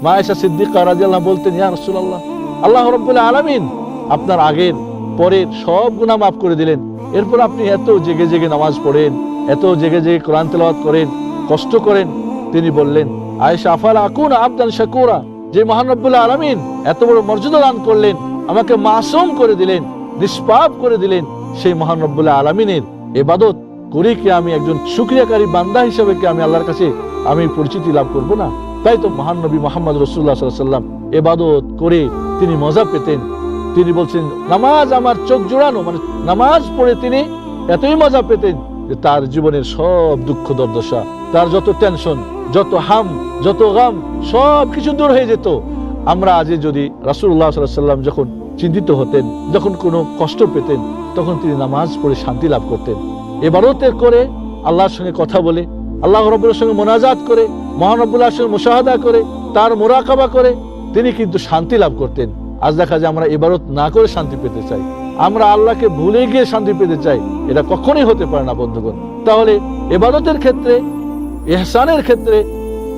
মা আয়েশা সিদ্দিকা রাদিয়াল্লাহু আনহা বলতেন, ইয়া রাসূলুল্লাহ, আল্লাহ রাব্বুল আলামিন আপনার আগের পরের সব গুনাহ মাফ করে দিলেন, এরপর আপনি এত জেগে জেগে নামাজ পড়েন, এত জেগে জেগে কোরআন তেলাওয়াত করেন, কষ্ট করেন। তিনি বললেন, আয়েশা, আফালা আকুনা আবদান শাকুরা, যে মহান রব্বুল আলামিন এত বড় মর্যাদা দান করলেন, আমাকে মাসুম করে দিলেন, নিষ্পাপ করে দিলেন, সেই মহান রব্বুল আলামিনের ইবাদত করি কি আমি একজন শুকরিয়াকারী বান্দা হিসেবে কি আমি আল্লাহর কাছে আমি পরিচিতি লাভ করব না? তাই তো মহান নবী মুহাম্মদ রাসূলুল্লাহ সাল্লাল্লাহু আলাইহি ওয়াসাল্লাম ইবাদত করে তিনি মজা পেতেন। তিনি বলছেন, নামাজ আমার চোখ জোড়ানো, মানে নামাজ পড়ে তিনি এতই মজা পেতেন যে তার জীবনের সব দুঃখ দুর্দশা, তার যত টেনশন, যত হাম, যত গাম, সব কিছু দূর হয়ে যেত। আমরা আজ যদি রাসূলুল্লাহ সাল্লাল্লাহু আলাইহি ওয়াসাল্লাম যখন চিন্তিত হতেন, যখন কোনো কষ্ট পেতেন, তখন তিনি নামাজ পড়ে শান্তি লাভ করতেন। ইবাদত করে আল্লাহর সঙ্গে কথা বলে, আল্লাহ রাব্বুল সঙ্গে মোনাজাত করে, মহান রব্বুল্লাহর সঙ্গে মুশাহাদা করে, তার মুরাকাবা করে তিনি কিন্তু শান্তি লাভ করতেন। আজ দেখা যায় আমরা ইবাদত না করে শান্তি পেতে চাই, আমরা আল্লাহকে ভুলে গিয়ে শান্তি পেতে চাই। এটা কখনোই হতে পারে না বন্ধুগণ। তাহলে ইবাদতের ক্ষেত্রে, ইহসানের ক্ষেত্রে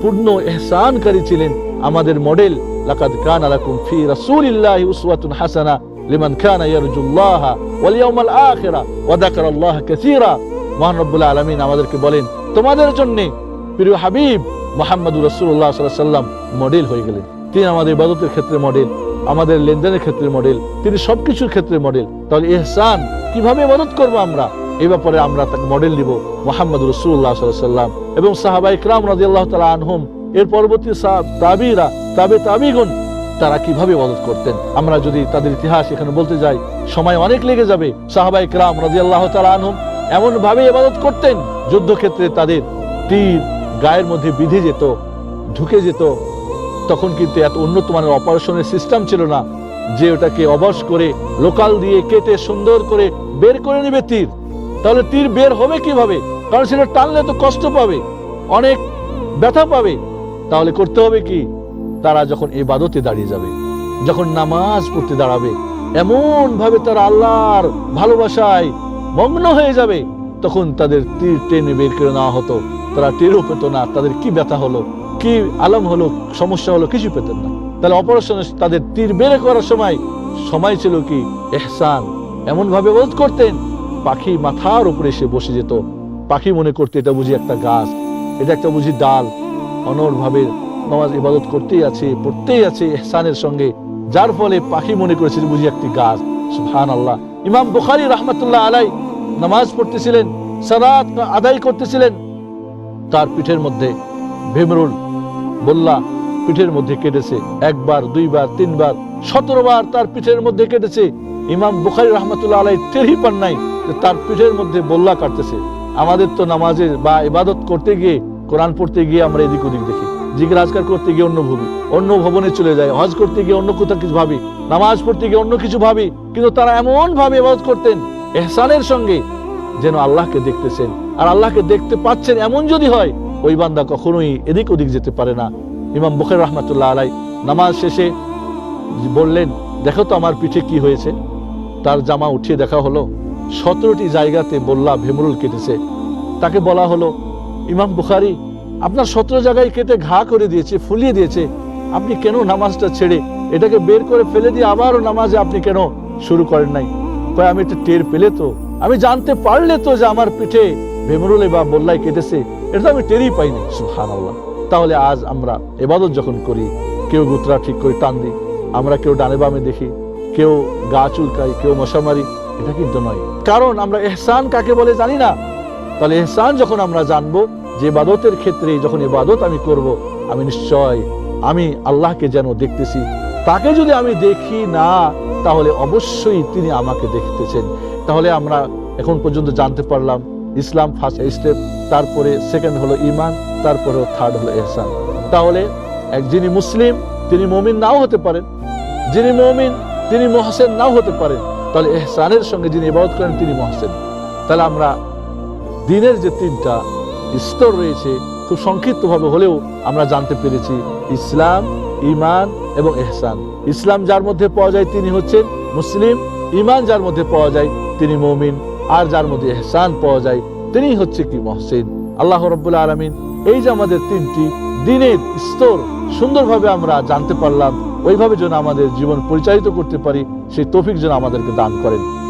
পূর্ণ ইহসানকারী ছিলেন আমাদের মডেল। লাকাদ কানা লাকুম ফি রাসূলিল্লাহি উসওয়াতুন হাসানা লিমান কানা ইয়ারজুল্লাহা ওয়াল ইয়াউমাল আখিরা ওয়া যাকারাল্লাহা কাসীরা। মহান রব্বুল আলামিন আমাদেরকে বলেন, তোমাদের জন্য প্রিয় হাবিব মুহাম্মদুর রাসূলুল্লাহ সাল্লাল্লাহু আলাইহি ওয়াসাল্লাম মডেল হয়ে গেলেন। তিনি আমাদের ইবাদতের ক্ষেত্রে মডেল, আমাদের লেনদেনের ক্ষেত্রে মডেল, তিনি সবকিছুর ক্ষেত্রে মডেল। তাহলে ইহসান কিভাবে ইবাদত করব আমরা, এই ব্যাপারে আমরা তাকে মডেল নিব মুহাম্মদুর রাসূলুল্লাহ সাল্লাল্লাহু আলাইহি ওয়াসাল্লাম এবং সাহাবায়ে কিরাম রাদিয়াল্লাহু তাআলা আনহুম, এর পরবর্তী তাবিরা, তাবিগুন, তারা কিভাবে ইবাদত করতেন। আমরা যদি তাদের ইতিহাস এখানে বলতে যাই সময় অনেক লেগে যাবে। সাহাবায়ে কিরাম রাদিয়াল্লাহু তাআলা আনহুম এমন ভাবে ইবাদত করতেন, যুদ্ধক্ষেত্রে তাদের তীর গায়ের মধ্যে বিঁধে যেত, ঢুকে যেত। তখন কিন্তু এত উন্নত মানের অপারেশনের সিস্টেম ছিল না যে ওটাকে অবশ করে লোকাল দিয়ে কেটে সুন্দর করে বের করে নেবে তীর। তাহলে তীর বের হবে কিভাবে? কারণ সেটা টানলে তো কষ্ট পাবে, অনেক ব্যথা পাবে। তাহলে করতে হবে কি? তারা যখন ইবাদতে দাঁড়িয়ে যাবে, যখন নামাজ পড়তে দাঁড়াবে, এমন ভাবে তারা আল্লাহর ভালোবাসায় মগ্ন হয়ে যাবে, তখন তাদের তীর টেনে বের করে নেওয়া হতো। তারা টেরও পেত না তাদের কি ব্যথা হলো, কি আলম হলো, সমস্যা হলো, কিছু পেতেন না। তাহলে অপারেশনে তাদের তীর বের করার সময় ছিল কি? ইহসান। এমন ভাবে ইবাদত করতেন, পাখি মাথার উপরে এসে বসে যেত। পাখি মনে করতে এটা বুঝি একটা গাছ, এটা একটা বুঝি ডাল। অনর ভাবে নামাজ ইবাদত করতেই আছে, পড়তেই আছে ইহসানের সঙ্গে, যার ফলে পাখি মনে করেছে বুঝি একটি গাছ। সুবহানাল্লাহ। ইমাম বুখারী রাহমাতুল্লাহ আলাইহি নামাজ পড়তেছিলেন, সালাত আদায় করতেছিলেন, তার পিঠের মধ্যে ভেমরুল বল্লা পিঠের মধ্যে কেটেছে। একবার, দুইবার, তিনবার, 17 বার তার পিঠের মধ্যে কেটেছে। ইমাম বুখারী রাহমাতুল্লাহ আলাইহি টেরই পান নাই যে তার পিঠের মধ্যে বল্লা কাটতেছে। আমাদের তো নামাজে বা ইবাদত করতে গিয়ে, কোরআন পড়তে গিয়ে আমরা এদিক ওদিক দেখি, জিকির আজকার করতে গিয়ে অন্য ভবনে চলে যায়, হজ করতে গিয়ে অন্য কোথাও কিছু ভাবি, নামাজ পড়তে গিয়ে অন্য কিছু ভাবি। কিন্তু তারা এমন ভাবে ইবাদত করতেন ইহসানের সঙ্গে, যেন আল্লাহকে দেখতেছেন। আর আল্লাহকে দেখতে পাচ্ছেন এমন যদি হয়, ওই বান্দা কখনোই এদিক ওদিক যেতে পারে না। ইমাম বুখারী রাহমাতুল্লাহ আলাইহি নামাজ শেষে বললেন, দেখো তো আমার পিঠে কি হয়েছে। তার জামা উঠিয়ে দেখা হলো 17টি জায়গাতে বল্লা ভেমরুল কেটেছে। তাকে বলা হলো, ইমাম বুখারী, আপনার 17 জায়গায় কেটে ঘা করে দিয়েছে, ফুলিয়ে দিয়েছে, আপনি কেন নামাজটা ছেড়ে এটাকে বের করে ফেলে দিয়ে আবারও নামাজে আপনি কেন শুরু করেন নাই? কয়, আমি একটু টের পেলে তো, আমি জানতে পারলে তো যে আমার পিঠে ভেমরুলে বা বল্লাই কেটেছে, এটা তো আমি টেরই পাইনি। সুবহানাল্লাহ। তাহলে আজ আমরা ইবাদত যখন করি, কেউ গুতরা ঠিক করে টান দিই, আমরা কেউ ডানে বামে দেখি, কেউ গা চুলকাই, কেউ মশা মারি, এটা কিন্তু নয়। কারণ আমরা ইহসান কাকে বলে জানি না। তাহলে ইহসান যখন আমরা জানবো যে ইবাদতের ক্ষেত্রে যখন ইবাদত আমি করব, আমি নিশ্চয় আমি আল্লাহকে যেন দেখতেছি। তাকে যদি আমি দেখি না, তাহলে অবশ্যই তিনি আমাকে দেখতেছেন। তাহলে আমরা এখন পর্যন্ত জানতে পারলাম ইসলাম ফার্স্ট স্টেপ, তারপরে সেকেন্ড হলো ঈমান, তারপরে থার্ড হলো ইহসান। তাহলে যিনি মুসলিম তিনি মুমিন নাও হতে পারেন, যিনি মুমিন তিনি মুহসিন নাও হতে পারেন। তাহলে ইহসানের সঙ্গে যিনি ইবাদত করেন তিনি মুহসিন। তাহলে আমরা দ্বীনের যে 3টা স্তর রয়েছে, খুব সংক্ষিপ্তভাবে হলেও আমরা জানতে পেরেছি ইসলাম, ঈমান এবং ইহসান। ইসলাম যার মধ্যে পাওয়া যায় তিনি হচ্ছেন মুসলিম, ঈমান যার মধ্যে পাওয়া যায় তিনি মুমিন, আর যার মধ্যে ইহসান পাওয়া যায় তিনি হচ্ছে কি মুহসিন। আল্লাহ রাব্বুল আলামিন এই যে আমাদের 3টি দ্বীনের স্তর সুন্দরভাবে আমরা জানতে পারলাম, ওইভাবে যেন আমাদের জীবন পরিচালিত করতে পারি, সেই তৌফিক যেন আমাদেরকে দান করেন।